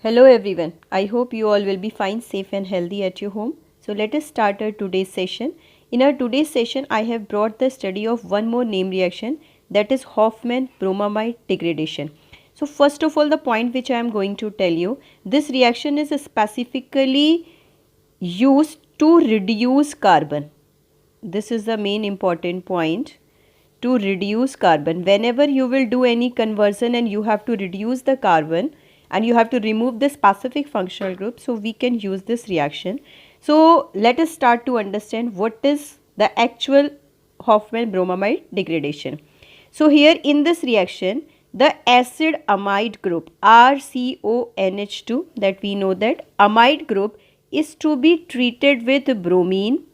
Hello everyone. I hope you all will be fine, safe and healthy at your home. So let us start our today's session. In our today's session, I have brought the study of one more name reaction, that is Hofmann-Bromamide degradation. So first of all, the point which I am going to tell you, this reaction is specifically used to reduce carbon. This is the main important point, to reduce carbon. Whenever you will do any conversion and you have to reduce the carbon and you have to remove the specific functional group, so we can use this reaction. So let us start to understand what is the actual Hofmann-Bromamide degradation. So here in this reaction, the acid amide group RCONH2, that we know that amide group is to be treated with bromine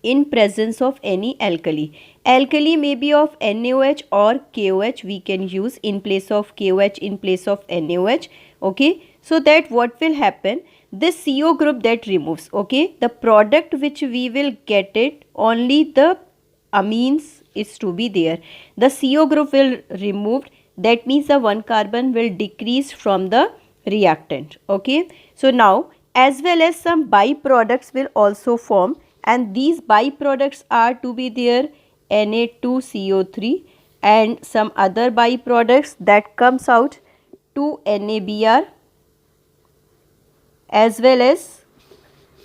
in presence of any alkali. Alkali may be of NaOH or KOH, we can use in place of KOH, in place of NaOH. Okay, so that what will happen, this CO group that removes, okay, the product which we will get it, only the amines is to be there. The CO group will removed, that means the one carbon will decrease from the reactant. Okay, so now as well as some byproducts will also form, and these byproducts are to be there Na2CO3 and some other byproducts that comes out 2NaBr, as well as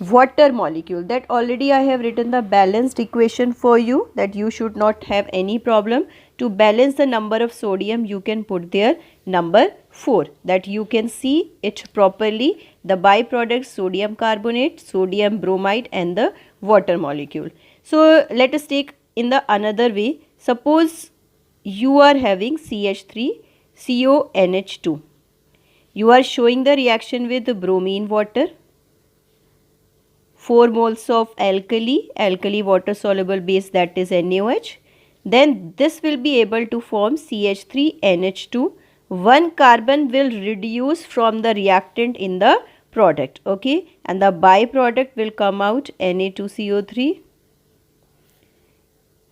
water molecule. That already I have written the balanced equation for you, that you should not have any problem. To balance the number of sodium, you can put there number 4, that you can see it properly. The byproduct sodium carbonate, sodium bromide and the water molecule. So let us take in the another way. Suppose you are having CH3CONH2. You are showing the reaction with bromine water, 4 moles of alkali water soluble base, that is NaOH. Then this will be able to form CH3NH2. One carbon will reduce from the reactant in the product, okay, and the byproduct will come out Na2CO3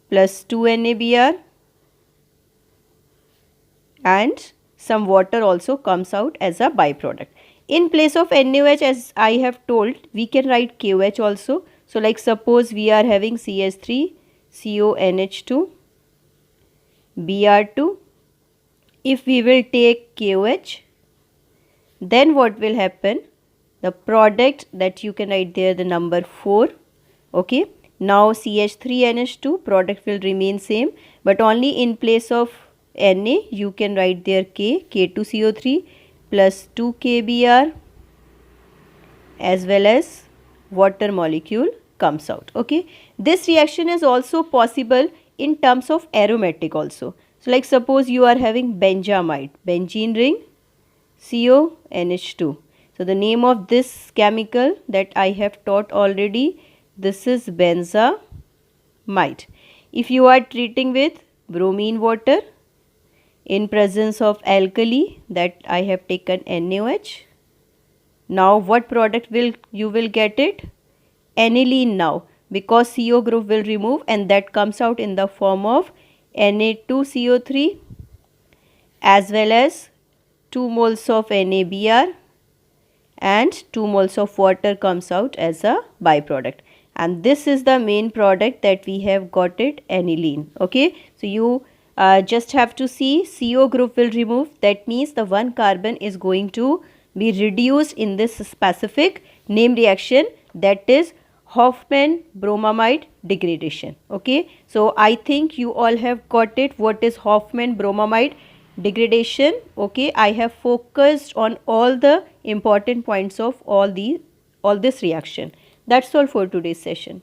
plus 2NaBr, and some water also comes out as a byproduct. In place of NaOH, as I have told, we can write KOH also. So like suppose we are having CH3CONH2 Br2. If we will take KOH, then what will happen? The product that you can write there the number 4. Okay. Now CH3NH2 product will remain same, but only in place of Na you can write there K2CO3 plus 2KBr, as well as water molecule comes out. Okay. This reaction is also possible in terms of aromatic also. So like suppose you are having benzamide, benzene ring, CONH2. So the name of this chemical that I have taught already, this is benzamide. If you are treating with bromine water in presence of alkali, that I have taken NaOH. Now what product will you will get it? Aniline now, because CO group will remove, and that comes out in the form of Na2CO3 as well as 2 moles of NaBr, and 2 moles of water comes out as a byproduct, and this is the main product that we have got it, aniline. Okay, so you just have to see CO group will remove, that means the one carbon is going to be reduced in this specific name reaction, that is Hofmann-Bromamide degradation. Okay, so I think you all have got it, what is Hofmann-Bromamide degradation. Okay, I have focused on all the important points of all this reaction. That's all for today's session.